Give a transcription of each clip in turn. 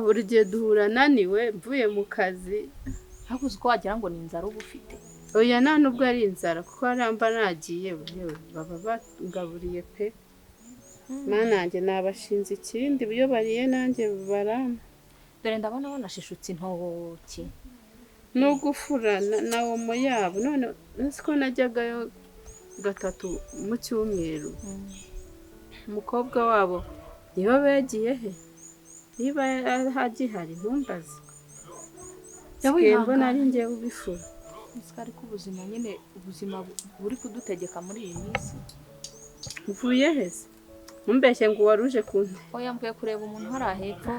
buri gihe duhura naniwe mvuye mu kazi. Ariko uzi ko wagira ngo ni inzara uba ufite. Oya nta nubwo ari inzara kuko haramba nagiye yewe baba bangaburiye pe. Mana nanjye nabashinze ikindi iyo bariye nanjye barama. Dore ndabona banashishutse intoki. No gufura na omo yabo none nzi ko najyagayo gatatu mu cyumweru. Umukobwa wabo niba bagiye he? Niba hagihari ntumbaze. Yabwiye nari ngiye ubifura. Isikari ko ubuzima nyine ubuzima buri kudutegeka muri iyi minsi. Mvuye he se? Mumbeshye ngo waruje kunde. Oya mvuye kureba umuntu hari ahepfo.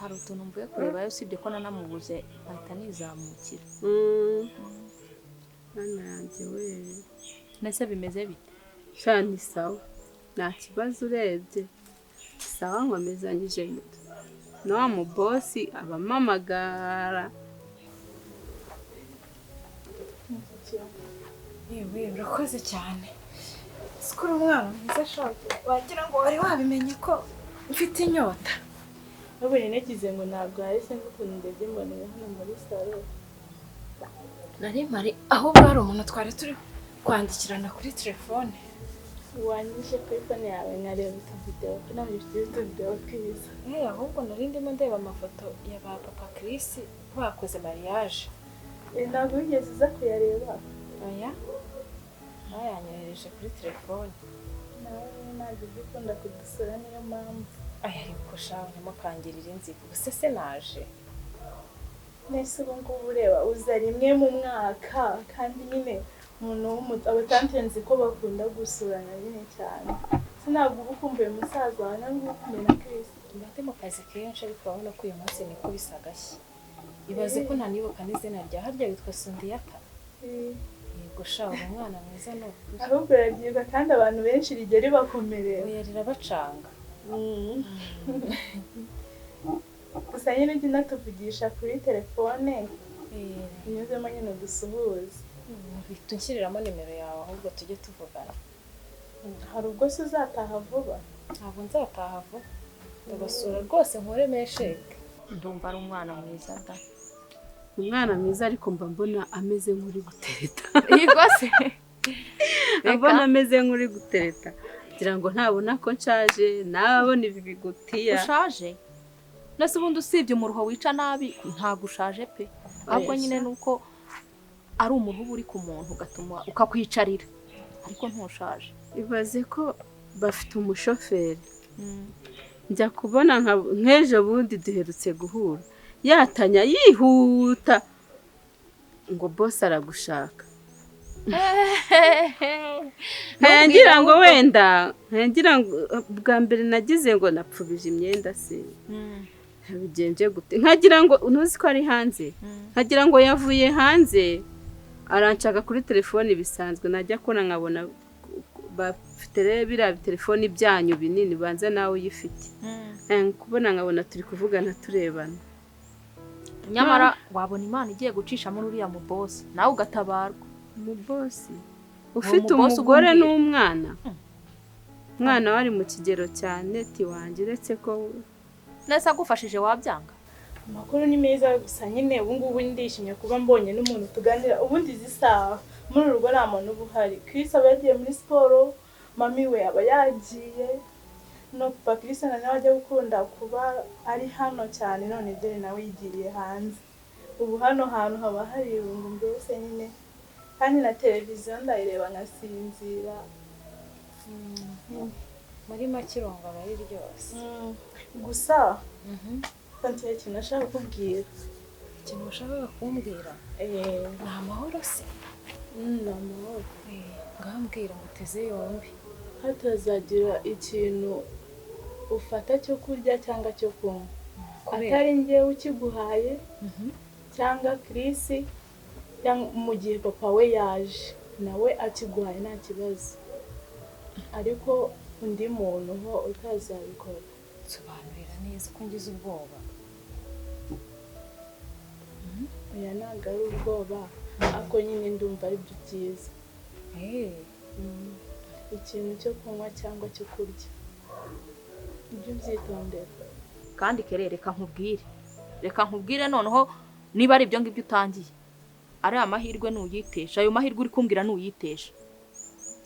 Hari utuntu mvuye kureba yo sibye ko nanamubuze ahita nizamukira. Mana yanjye we. Nese bimeze bite? Cyane sawa. Nta kibazo urebye. Sawa nkomezanyije muto. No mu boss abamamagara. Yewe urakoze cyane. Sikuru umwana mwiza ashaka. Wagira ngo wari wabimenye ko mfite inyota. Nabonye nagize ngo ntabwo ahise ngukunde ndebye mbona hano muri salo. Nari mari ahubwo hari umuntu twari turi kwandikirana kuri telefone. Wanyishe kuri phone yawe nkareba video nabyo bifite video twiza. Ahubwo nari ndimo ndeba amafoto ya ba Papa Chris bakoze mariage. Ntabwo wigeze uza kuyareba. Oya. Yanyohereje kuri telefone. Nawe ntabwo ukunda kudusura niyo mpamvu. Ariko shaho ntimukangirire inzigo. Gusa se naje. Nese ubu ngubu ureba uza rimwe mu mwaka kandi nyine umuntu abatantenzi ko bakunda gusurana nyine cyane. Sinabwo uba ukumbuye musaza wawe nangwa ukumbuye na Chris. Mbate mu kazi kenshi ariko urabona ko uyu munsi niko bisagashye. Ibaze ko ntanibuka n'izina rya harya witwa Sundiyaka. Yego shaho umwana mwiza no. Ahubwo yarabyiga kandi abantu benshi rigera ribakomereye. Oya rirabacanga. Gusa nyine ujye unatuvugisha kuri telefone. Unyuzemo nyine dusuhuze. Tunshyiriramo nimero yawe ahubwo tujye tuvugana. Hari ubwo se uzataha vuba? Ntabwo nzataha vuba. Ndabasura rwose nkore mesheke. Ndumva ari umwana mwiza da. Umwana mwiza ariko mba mbona ameze nk'uri gutereta. Yego se. Mbona ameze nk'uri gutereta. Kugira ngo ntabona ko nshaje nabona ibi bigutiya. Ushaje? Nase ubundi usibye umuruho wica nabi ntago ushaje pe. Ahubwo nyine nuko ari umuruho uri ku muntu ugatuma ukakwicarira. Ariko ntushaje. Ibaze ko bafite umushoferi. Njya kubona nk'ejo bundi duherutse guhura. Yatanya yihuta ngo boss aragushaka. Ngira ngo wenda ngira ngo bwa mbere nagize ngo napfubije imyenda se. Bigenje gute? Nkagira ngo unuzi ko ari hanze. Nkagira ngo yavuye hanze. Aranshaka kuri telefone bisanzwe najya kona nkabona bafite biriya telefone byanyu binini banza nawe uyifite. Kubona nkabona turi kuvugana turebana. Nyamara wabona Imana igiye gucisha muri uriya mu boss nawe ugatabarwa. Mu boss ufite umugore n'umwana. Umwana wari mu kigero cyane tiwanje uretse ko nese agufashije wabyanga. Amakuru ni meza gusa nyine ubu ngubu ndishimye kuba mbonye n'umuntu tuganira ubundi zisaha muri urugo nta muntu ubuhari. Chris aba yagiye muri siporo, mami we aba yagiye no Papa Chris nawe ajya gukunda kuba ari hano cyane none dore nawe yigiriye hanze. Ubu hano hantu haba hari irungu mbese nyine kandi na televiziyo ndayireba ngasinzira. Muri makironga bari ryose. Gusa kandi ikintu nashaka kubwira. Ikintu ushaka kumbwira? Ni amahoro se? Ni amahoro. Ngambwira ngo uteze yombi. Hatazagira ikintu ufata cyo kurya cyangwa cyo kunywa. Atari njyewe ukiguhaye cyangwa Chris mu gihe papa we yaje nawe akiguhaye nta kibazo. Ariko undi muntu ho utazabikora. Sobanurira neza ko ngize ubwoba. Oya ntabwo ari ubwoba ako nyine ndumva ari byo byiza. Ikintu cyo kunywa cyangwa cyo kurya. ibyo byitondera. kandi kere reka nkubwire noneho niba ari ibyo ngibyo utangiye ari amahirwe n'uyitesha, ayo mahirwe uri kumbwira n'uyitesha,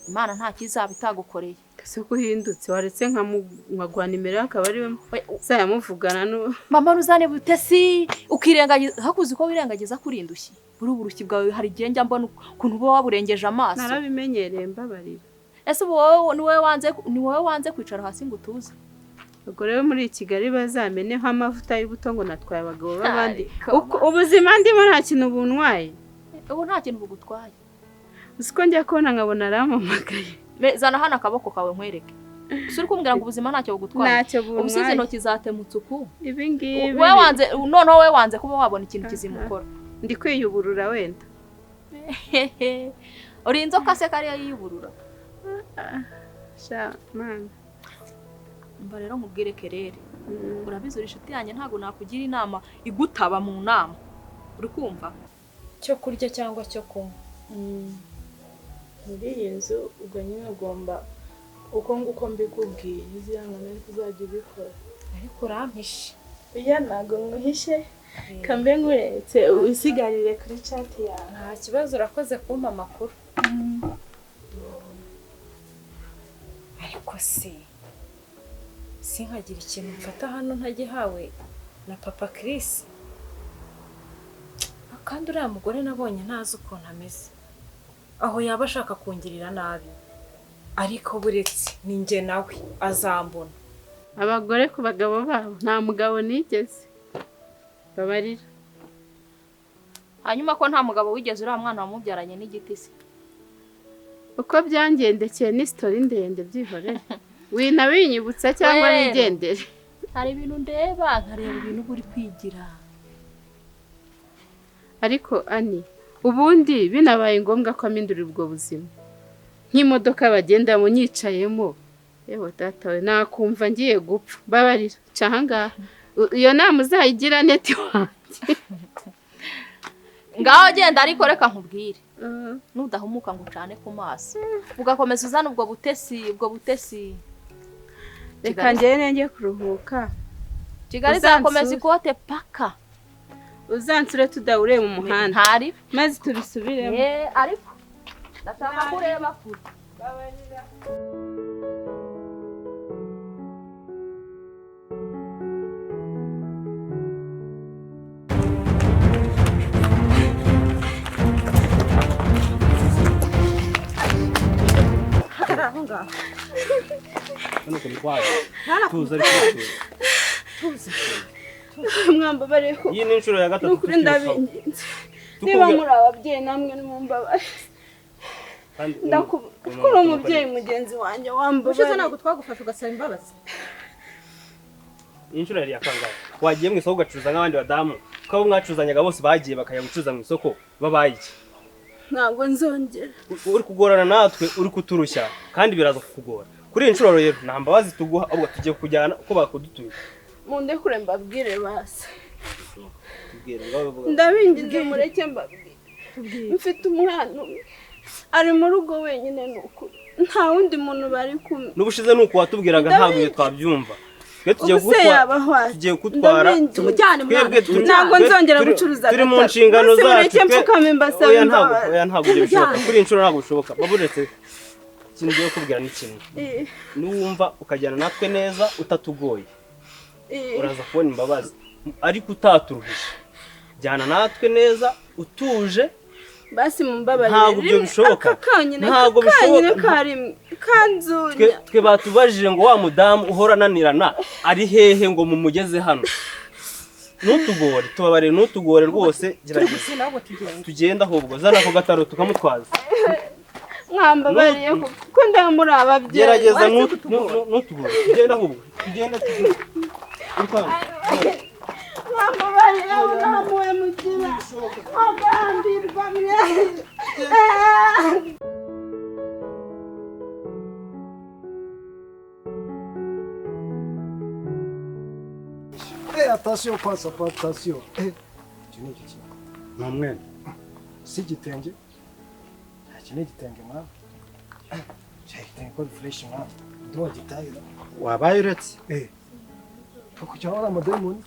Imana nta kizaba itagukoreye. ese ko uhindutse waretse nkagwa nimero akaba ari we sayamuvugana no Mama ruzane butesi ukirengagiza hakuzi ko wirengagiza kuri indushyi buri uburushyi bwawe hari igihe njya mbona ukuntu uba waburengeje amaso. narabimenyereye mbabarira. Ese ni wowe wanze kwicara hasi ngo utuze. ubwo rero muri Kigali bazameneho amavuta y'ubuto ngo natwaye abagabo b'abandi ubuzima ndimo nta kintu buntwaye. Ubu nta kintu bugutwaye. Usiko njya kubona nkabona aramamagaye. Zana hano akaboko kawe nkwereke. Usuri kumbwira ngo ubuzima ntacyo bugutwaye. Ntacyo buntwaye. Ubusize intoki zatemutse uku. Ibi ngibi. Wowe wanze kuba wabona ikintu kizimukora. Ndi kwiyuburura wenda. Uri inzoka se kariya yiyuburura. Sha man. Mba rero nkubwire Kerere. Urabizi inshuti yanjye ntago nakugira inama igutaba mu nama. Uri kumva? Cyo kurya cyangwa cyo kunywa. Muri iyi nzu ubwo nyine ugomba uko nguko mbikubwiye izihangana ariko uzajya ubikora. Ariko urampishe. Oya ntago nguhishe kambe nguretse usigarire kuri chat yawe. Nta kibazo urakoze kumpa amakuru. Ariko sinkagira ikintu mfata hano ntagihawe na Papa Chris. Kandi uriya mugore nabonye ntazi ukuntu ameze. Aho yaba ashaka kungirira nabi. Ariko buretse ni njye nawe azambona. Abagore ku bagabo babo nta mugabo nigeze. Babarira. Hanyuma ko nta mugabo wigeze uriya mwana wamubyaranye n'igiti se. Uko byangendekeye ni story ndende byihorere. Wina binyibutsa cyangwa nigendere. Hari ibintu ndeba nkareba ibintu uri kwigira. Ariko Ani ubundi binabaye ngombwa ko amindurira ubwo buzima. Nk'imodoka bagenda mu nyicayemo. Yewe data we nakumva ngiye gupfa. Babarira cahanga. Iyo nama uzayigira neti wanjye. Ngaho genda ariko reka nkubwire. Nudahumuka ngo ucane ku maso. Ugakomeza uzana ubwo butesi. Reka njye ngiye kuruhuka. Kigali zakomeza ikote paka. Uzansure tudahure mu muhanda. Ntari maze tubisubiremo. Ariko ndashaka kureba kure. Babarira. Mwamba bareko. Iyi ni inshuro ya gatatu. Nukuri ndabinginze. Niba muri ababyeyi namwe nimumbabaye. Ndakubura umubyeyi mugenzi wanjye wamba. Ushize ntabwo twagufasha ugasaba imbabazi. Inshuro yari yakangaye. Wagiye mu isoko ugacuruza nk'abandi badamu. Ko mwacuzanyaga bose bagiye bakajya gucuruza mu isoko babaye iki? Ntabwo nzongera. Uri kugorana natwe uri kuturushya kandi biraza kukugora. Kuri iyi nshuro rero nta mbabazi tuguha ahubwo tugiye kujyana uko bakudutuye. Munde kure mbabwire basi. Tubwire ngaho. Ndabinginze mureke mbabwire. Mfite umwana ari mu rugo wenyine nuko nta wundi muntu bari kumwe. N'ubushize nuko watubwiraga ntabwo twabyumva. Twe tugiye kutwara tumujyane mwana. Ntabwo nzongera gucuruza. Turi mu nshingano zacu. Mureke mfukame mbasaba imbabazi. Oya ntabwo bishoboka. Kuri iyi nshuro ntabwo bishoboka. Baburetse ikintu giye kubwira ni kimwe. Nuwumva ukajyana natwe neza utatugoye. Uraza kubona imbabazi ariko utaturuhisha. Jyana natwe neza utuje. Basi mumbabarire. Ntabwo byo bishoboka. Ntabwo bishoboka. Kanzunya. Twe batubajije ngo wa mudamu uhora nanirana ari hehe ngo mumugeze hano. Nutugore tubabarire nutugore rwose gerageza. Tugenda ahubwo zana ko gataro tukamutwaza. Mwambabariye kuko ndamuri ababyeyi. Gerageza nutugore. Tugenda ahubwo. Tugenda. Mwambabariye unamuwe mutima. Agambirwa mwe. Attention, passe pas, attention. Tu n'es qui? Non, mais. Si tu t'engages, tu n'es qui t'engages, man. J'ai été un peu de flèche, man. Dois détailler. wabaye uretse kujya wabona amadayimoni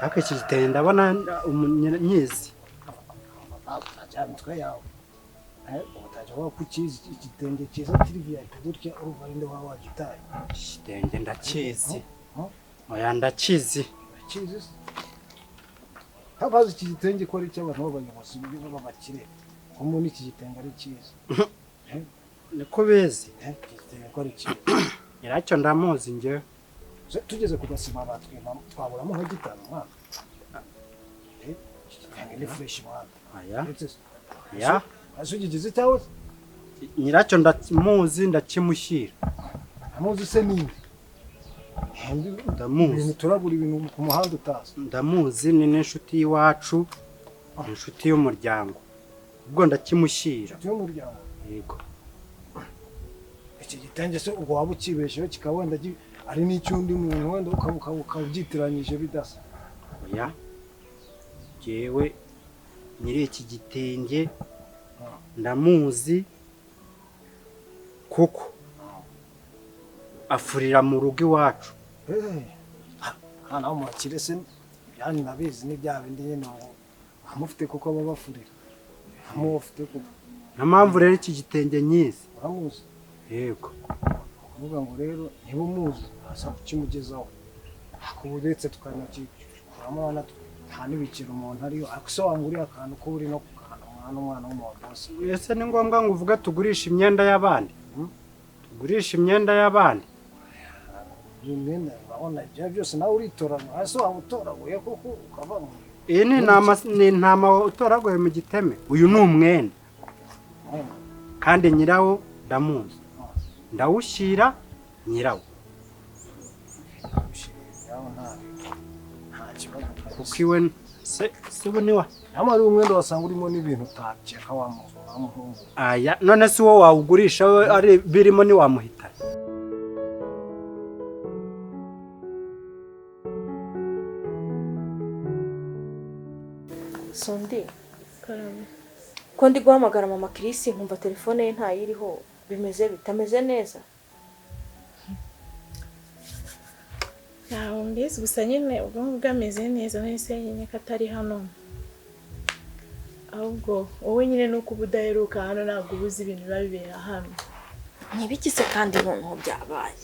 ariko iki gitenge ndabona nyizi cyane mitwe yawe utajya waba kukizi igitenge cyiza kiri VIP gutya urumva ninde waba wagitaye igitenge ndakizi oya ndakizi habaze iki gitenge ko ari cy'abantu b'abanyamuzi b'abakire umuntu iki gitenge ari cyiza niko bezi igitenge ko ari cyiza nyiracyo ndamuzi njyewe tugeze ku gasima batwima twaburamo nka gitanu mwana igitenge ni fresh mwana aya asugize cyawe nyiracyo ndamuzi ndakimushyira amuzi se ninde ndamuzi turabura ibintu ku muhanda utazi ndamuzi ni n'inshuti y'iwacu inshuti y'umuryango ubwo ndakimushyira y'umuryango yego iki gitenge se ubwo waba ukibesheho kikaba wenda ari n'icyundi muntu wenda ukabyitiranyije bidasa oya jewe nyiri iki gitenge ndamuzi kuko afurira mu rugo iwacu hano mu bakire se yani nabizi n'ibya bindi nyine amufite kuko aba bafurira amufite kuko nta mpamvu rero iki gitenge nyizi uramuzi yego kuvuga ngo rero niba umuzi asa kukimugezaho akubudetse tukanakikuramo nta n'ibikira umuntu ariyo ariko se wanguriye akantu ko uri no umwana w'umuntu wese ese ni ngombwa ngo uvuga tugurisha imyenda y'abandi tugurisha imyenda y'abandi imyenda urabona ibyo byose nawe uritoranya hasi waba utoraguye kuko ukavamo iyi ni intama utoraguye mu giteme uyu ni umwenda kandi nyirawo ndamuzi ndawushyira nyirawo kuko iwe se buniwa hano hari umwenda wasanga urimo n'ibintu utakeka wamuhungu aya none se wowe wawugurisha we ari birimo ntiwamuhitana Sondi ko ndi guhamagara mama Chris nkumva telefone ye ntayiriho bimeze bitameze neza ntaho mbizi gusa nyine ubwo bwameze neza nese nyine katari hano ahubwo wowe nyine nuko ubudaheruka hano ntabwo ubuzi ibintu biba bibera hano ntibikize kandi noneho byabaye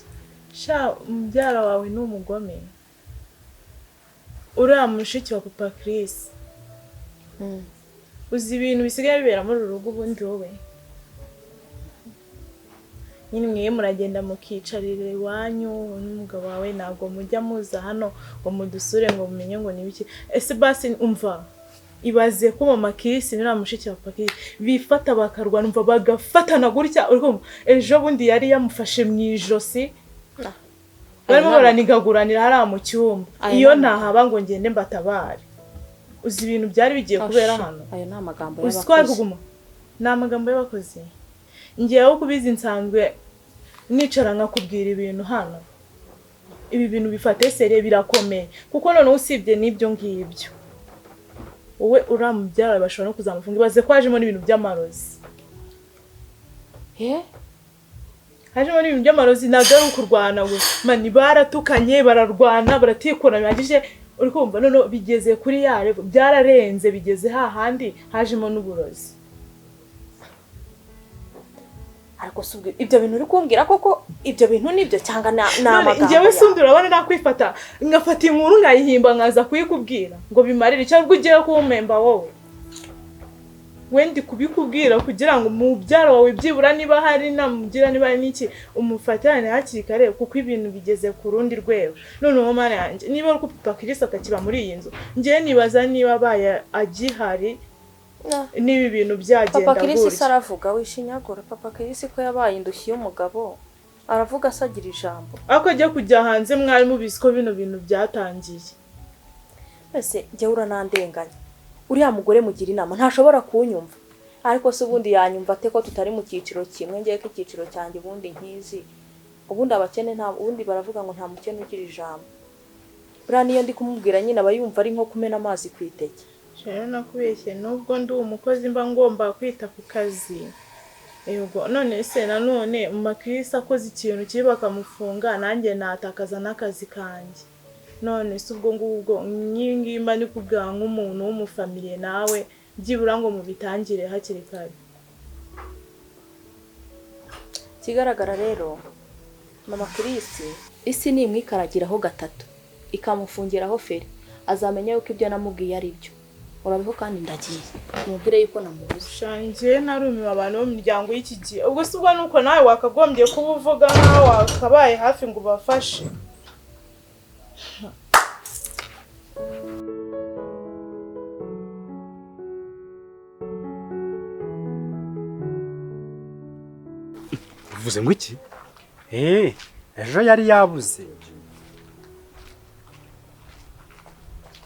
sha umubyara wawe ni umugome uriya mushiki wa papa Chris uzi ibintu bisigaye bibera muri uru rugo ubundi wowe nyine mwe muragenda mukicarira iwanyu n'umugabo wawe ntabwo mujya muza hano ngo mudusure ngo mumenye ngo nibiki ese basi umva ibaze ko mama Chris n'uriya mushiki wa papa Chris bifata bakarwana umva bagafatana gutya urumva ejo bundi yari yamufashe mu ijosi barimo baranigaguranira hariya mu cyumba iyo ntahaba ngo ngende mbatabare uzi ibintu byari bigiye kubera hano ayo ni amagambo y'abakozi ni amagambo y'abakozi ngewe kubizi nsanzwe nicara nkakubwira ibintu hano ibi bintu bifate sere birakomeye kuko none usibye n'ibyo ngibyo wowe uramubyara bashobora no kuzamufunga ibaze ko hajemo n'ibintu by'amarozi hajemo n'ibintu by'amarozi ntabwo ari ukurwana gusa mani baratukanye bararwana baratikura bihagije uri kumva none bigeze kuri yare byararenze bigeze hahandi hajemo n'uburozi ariko subwe ibyo bintu uri kumbwira koko ibyo bintu nibyo cyangwa n'amagambo ngewe sundi urabona nakwifata ngafata inkuru nkayihimba nkaza kuyikubwira ngo bimarire cyangwa ugiye kumpemba wowe wendi kubikubwira kugira ngo umubyara wawe byibura niba hari namugira niba ari niki umufatane hakiri kare kuko ibintu bigeze ku rundi rwego noneho mana yanjye niba ari ko papa Chris atakiba muri iyi nzu ngiye nibaza niba baye agihari nibi bintu byagenda papa Chris aravuga wishinyagura papa Chris ko yabaye indushyi y'umugabo aravuga asagira ijambo akajya kujya hanze mwari mubisiko bino bintu byatangiye ese jye uranandenganya uriya mugore mugira inama ntashobora kunyumva ariko se ubundi yanyumva ate ko tutari mu cyiciro kimwe ngiye ko icyiciro cyanjye ubundi nkizi ubundi abakene nta ubundi baravuga ngo nta mukene ugira ijambo buriya niyo ndi kumubwira nyine aba yumva ari nko kumena amazi ku iteke rero nakubeshye nubwo ndi umukozi mba ngomba kwita ku kazi yego none se nanone Makirisi akoze ikintu kibi bakamufunga nanjye natakaza n'akazi kanjye none se ubwo ngubwo nyingimba ni kubwira nk'umuntu w'umufamiliye nawe byibura ngo mubitangire hakiri kare. Kigaragara rero mama Kirisi isi ni imwikaragiraho gatatu ikamufungiraho feri azamenya yuko ibyo namubwiye ari byo. Urabiho kandi ndagiye mubwire yuko namubuze. Shangiye narumiwe abantu bo mu miryango y'iki gihe. Ubwo se ubwo nuko nawe wakagombye kuba uvuga nkaho wakabaye hafi ngo ubafashe. Uvuze ngo iki? Ejo yari yabuze.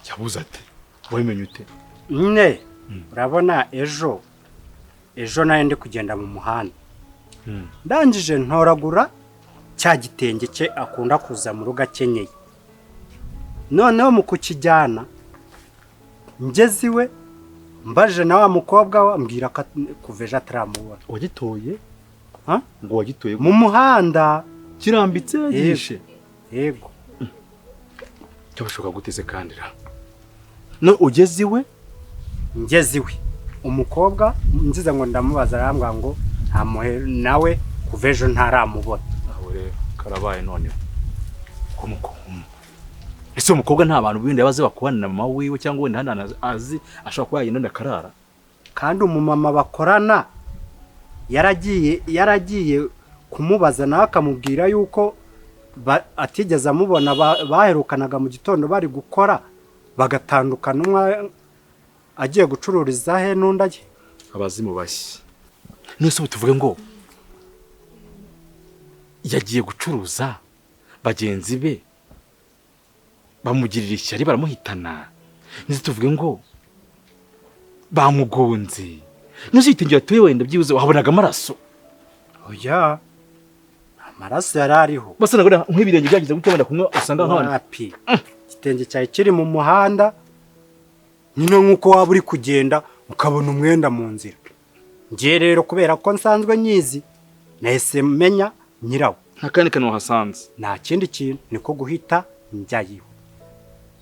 Yabuze ate? Wabimenye ute? Nyine urabona ejo nayo ndi kugenda mu muhanda. Ndangije ntoragura cya gitenge cye akunda kuza mu rugo akenyeye. Noneho mu kukijyana ngeze iwe mbaje na wa mukobwa we ambwira ko kuveja ataramubona. Wagitoye? Ha? Ngo wagitoye Mu muhanda kirambitse yishe. Yego. Cyabashoka guteze kandira. No ugeze iwe? Ngeze iwe. Umukobwa nziza ngo ndamubaza arambwa ngo ntamuhe nawe kuvejo ntaramubona. Aho rero karabaye none. Kumuko. Ese umukobwa nta bantu bindi yabaze bakubana na mama wiwe cyangwa wenda hana azi ashaka kuba yinda karara. Kandi umumama bakorana yaragiye kumubaza nawe akamubwira yuko atigeze amubona baherukanaga mu gitondo bari gukora bagatandukana umwe agiye gucururiza he n'undi agiye. Abazimu bashyi. Nese tuvuge ngo yagiye gucuruza bagenzi be bamugirira ishyari baramuhitana. Nese tuvuge ngo bamugonze. Nese yitingira tuye wenda byibuze wabonaga amaraso. Oya. Amaraso yarariho. Basa nagora nk'ibirenge byagize gute wenda kumwe usanga nk'abantu. Igitenge cyawe kiri mu muhanda. Nyine nkuko waba uri kugenda ukabona umwenda mu nzira. Ngiye rero kubera ko nsanzwe nyizi nahise menya nyirawo. Nta kandi kantu hasanze. Nta kindi kintu niko guhita njyayo.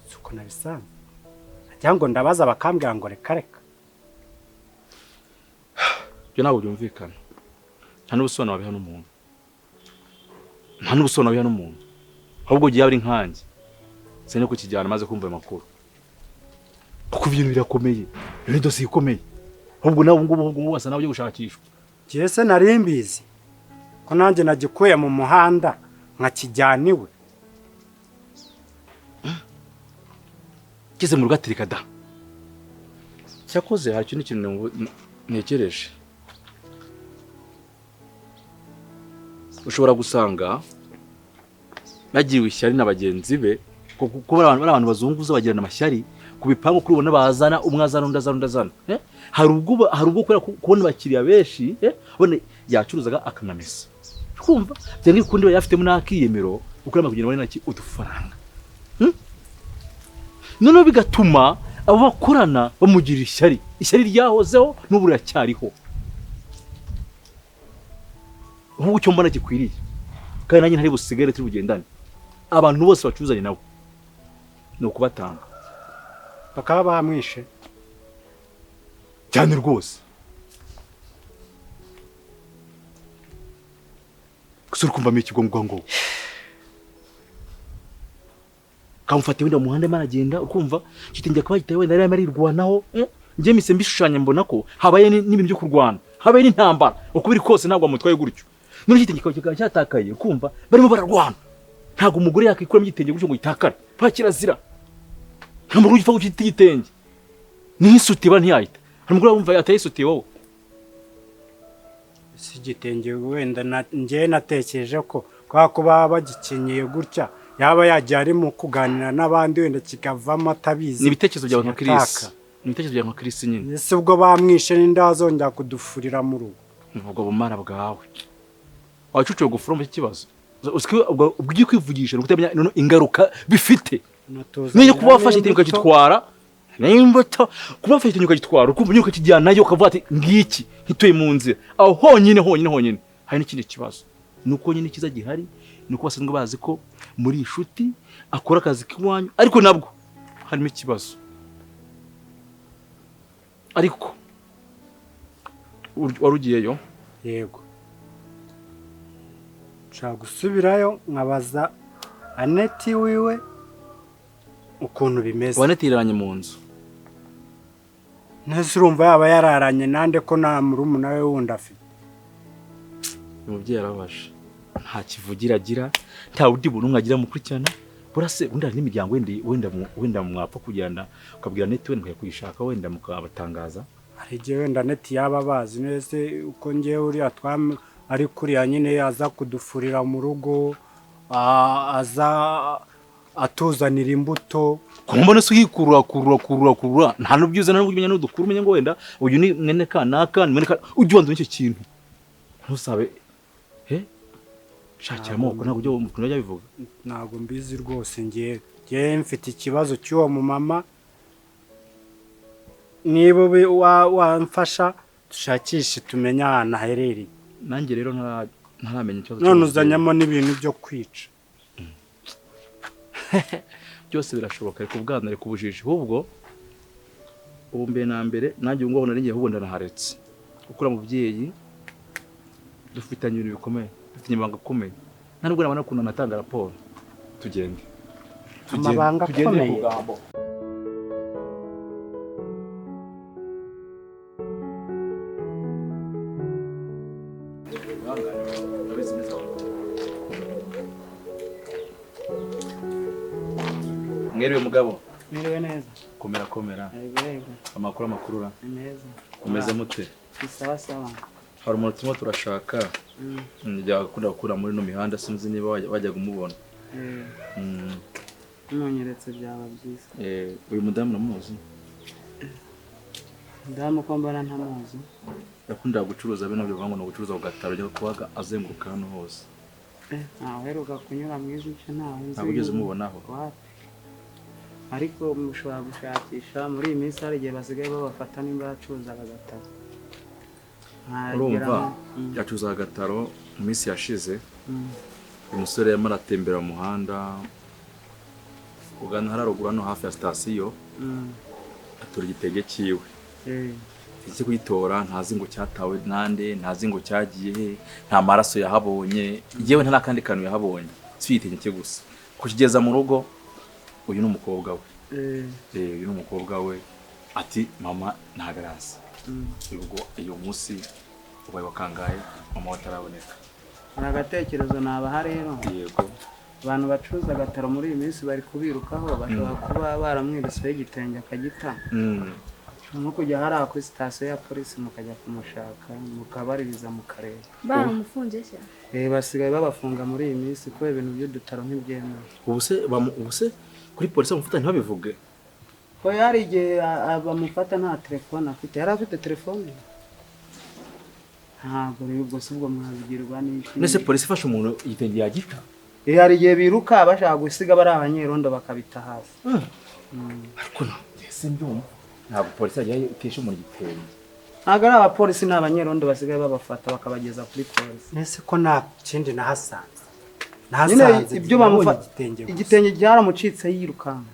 Suko nabisanze. Ajyango ndabaza bakambwira ngo reka. Byo nabo byumvikana. Nta n'ubusobanuro wabiha n'umuntu. Nta n'ubusobanuro wabiha n'umuntu. Ahubwo giye ari nkanjye. Sene ko kijyana maze kumva amakuru. Kuko ibintu birakomeye. Ni dose ikomeye. Ahubwo nawe ngubu wasa nawe gushakishwa. Cyese narimbizi. Ko nanjye nagikuye mu muhanda nkakijyaniwe. Kize mu rugatirika da. Cyakoze hari ikintu nekereje. Ushobora gusanga bagiwe ishyari n'abagenzi be kuko abantu bazunguza bagirana amashyari kubipango kuri ubona bazana umwazana undazana hari ubwo kubona bakiriya benshi bone yacuruzaga akanamesa kumva byangi kundi bayafite munakiyemero ukora kugenda bane naki udufaranga none bigatuma abo bakorana bamugira ishyari ryahozeho n'ubura cyariho ubu cyo mbona gikwiriye kandi nanjye ntari busigare turi bugendane abantu bose bacuzanye nabo no kubatanga bakaba bamwishe cyane rwose kusura kumva mu ikigongo ngo kamufate wenda muhanda managenda ukumva kitinjya kuba gitaye wenda ari arirwanaho nje mise mbishushanya mbona ko habaye n'ibintu byo kurwana habaye n'intambara ukubiri kose ntabwo amutwaye gutyo none kitinjye cyatakaye ukumva barimo bararwana ntago umugore yakikura mu gitenge gutyo ngo itakare pakirazira ntamuguru gifa gufite igitenge ni isuti ba ntiyahita umugore wumva yataye isuti wowe si igitenge wenda nje natekereje ko kwa kuba bagikenyeye gutya yaba yagiye ari mu kuganira n'abandi wenda kikavamo atabizi ni ibitekerezo byawe nka Chris ni ibitekerezo byawe nka Chris nyine ese ubwo bamwishe n'indazongera kudufurira mu rugo ubwo bumara bwawe wacucuye gufura mu kibazo ubwo ugiye kwivugisha no kutamenya ingaruka bifite niyo kuba wafashe itegeko kitwara n'imbuto kuba ufite inyuka gitwara ukumva inyuka kijyana nayo ukavuga ati ngiki hituye mu nzira aho honyine hari n'ikindi kibazo nuko nyine kiza gihari nuko basanzwe bazi ko muri inshuti akora akazi k'iwanyu ariko nabwo harimo ikibazo ariko warugiyeyo yego nshaka gusubirayo nkabaza Aneti wiwe ukuntu bimeze. Aneti iranye mu nzu nese urumva yaba yararanye nande ko nta murumuna we wundi afite. Umubyeyi arabasha nta kivugira agira nta wundi buntu mwagira mukurikirana burase undi ari n'imiryango wenda mwapfa kugenda ukabwira Aneti we nkayakuyishaka wenda mukabatangaza. Hari gihe wenda Aneti yaba bazi nese uko ngiye uri atwame ari kuriya nyine aza kudufurira mu rugo aza atuzanira imbuto kumbona se uhikurura nta n'ubyiza nta n'ubumenya n'udukuru umenye ngo wenda uyu ni mwene kanaka ujye wanzura icyo kintu ntusabe shakira amoko ntabwo ujya umuntu ajya bivuga. Ntabwo mbizi rwose ngiye mfite ikibazo cy'uwo mu mama niba wamfasha dushakishe tumenye ahantu aherereye. Nanjye rero ntaramenya ikibazo none uzanyamo n'ibintu byo kwica byose birashoboka ariko ubwana ari kubujije ahubwo ubu mbere na mbere nanjye ngo nari ngiye ahubwo ndanaharetse gukura mubyeyi dufitanye ibintu bikomeye dufitanye ibanga akomeye nta nubwo nabona ukuntu natanga raporo tugende amabanga akomeye. Mwiriwe mugabo. Mwiriwe neza. Komera. Yego. Amakuru ra. Neza. Komeze mute. Sawa. Hari umuntu turimo turashaka. Njya gukura muri no mihanda sinzi niba wajyaga umubona. Nonyeretse byaba byiza. Uyu mudamu namuzi. Mudamu ko mbona ntamuzi. Yakunda gucuruza bino byo vango no gucuruza ugataro ryo kubaga azenguruka hano hose. Heruka kunyura mu izuce ntawe nzi. Ntabwo ugeze umubonaho. Ariko mushobora gushakisha muri iyi minsi hari igihe basigaye babafata nimba yacuruza agataro. Urumva yacuruza agataro mu minsi yashize. Umusore yamara atembera mu muhanda ugana hararugura no hafi ya station. Atura igitege cyiwe. Iki kuyitora ntazi ngo cyatawe nande ntazi ngo cyagiye nta maraso yahabonye yewe nta nakandi kantu yahabonye switenge cye gusa kugeza mu rugo uyu n'umukobwa we uyu n'umukobwa we ati mama ntagarasa ubwo iyo munsi ubaye wakangaye mama wataraboneka. Hari agatekerezo nabaha rero yego abantu bacuruza agataro muri iyi minsi bari kubirukaho bashobora kuba baramwiruseho igitenge akagita nko kujya hariya kuri sitasiyo ya polisi mukajya kumushaka mukabaririza mu karere baramufunze se. Basigaye babafunga muri iyi minsi kuko ibintu by'udutaro ntibyemewe. ubuse kuri polisi bamufata ntibabivuge ko yari igihe bamufata nta telefone afite. Yari afite telefone ntabwo rero ubwo si ubwo mwabigirwa n'iki. nese polisi ifashe umuntu igitenge yagita. Hari igihe biruka bashaka gusiga bari abanyerondo bakabita hasi. Ariko nese mbyumva ntabwo polisi yagiye itesha umuntu igitenge. Ntabwo ari abapolisi n'abanyerondo basigaye babafata bakabageza kuri polisi. Nese ko nta kindi nahasanze ibyo bamufata igitenge cyaramucitse yirukanka.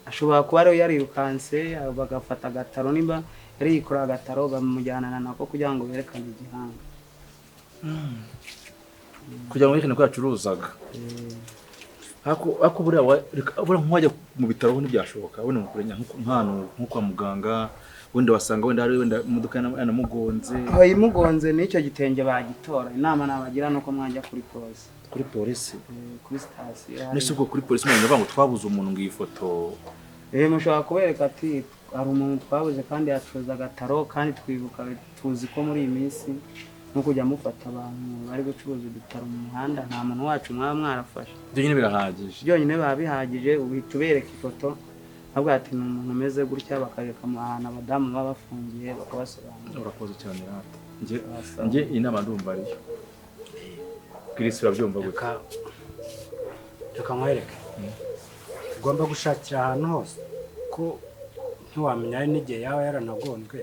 Ashobora kuba ariyo yarirukanse bagafata agataro nimba yari yikora agataro bamujyanana nako kugira ngo berekane igihanga kugira ngo yerekane ko yacuruzaga. Ako buriya nk'uwajya mu bitaro ntibyashoboka wenda mukurenya nk'ahantu nko kwa muganga wenda wasanga wenda hari wenda imodoka yanamugonze. Imugonze n'icyo gitenge bagitora. Inama nabagira nuko mwajya kuri polisi. Kuri polisi kuri sitasiyo. Nese ubwo kuri polisi mwanya ngo twabuze umuntu ngo ifoto. Mushobora kubereka ati hari umuntu twabuze kandi yacuruza agataro kandi twibuka tuzi ko muri iyi minsi no kujya mufata abantu bari gucuruza udutaro mu muhanda nta muntu wacu mwaba mwarafashe. Byonyine birahagije. Byonyine baba bihagije uhita ubereka ifoto avuga ati ni umuntu umeze gutya bakareka ahantu abadamu baba bafungiye bakabasobanurira. Urakoze cyane rata. Nge inama ndumva ariyo. Kirisi urabyumva gute? Reka nkwereke. Ugomba gushakira ahantu hose ko ntiwamenya ari n'igihe yaba yaranagonzwe.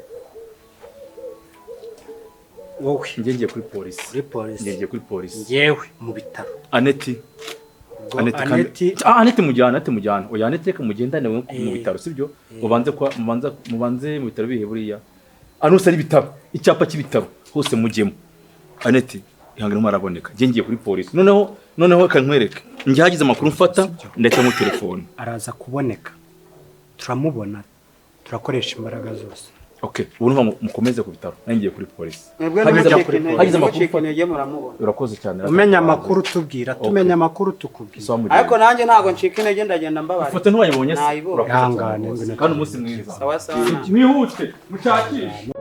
Wowe njye ngiye kuri polisi. kuri polisi, Njye ngiye kuri polisi. njyewe mu bitaro. Aneti. Ubwo Aneti Aneti Aneti mujyana. Oya Aneti reka mugendane mu bitaro sibyo? Mubanze mu bitaro bihe buriya. Anose ari bitaro. Icyapa cy'ibitaro hose mujyemo. Aneti ihangane maraboneka. Njye ngiye kuri polisi. Noneho kankwereke. Njye hagize amakuru mfata ndetse mu telefone. araza kuboneka, turamubona, turakoresha imbaraga zose. Okay, ubu numva mukomeze ku bitaro. Nangiye kuri polisi. hagize amakuru Urakoze cyane. Umenya amakuru tubwira, tumenya amakuru tukubwira. ariko nanjye ntago ncika intege ndagenda mbabaye. Ifoto ntiwayibonye se? Nayibonye. Ihangane Kandi umunsi mwiza. Sawa sawa. Mwihute mushakishe.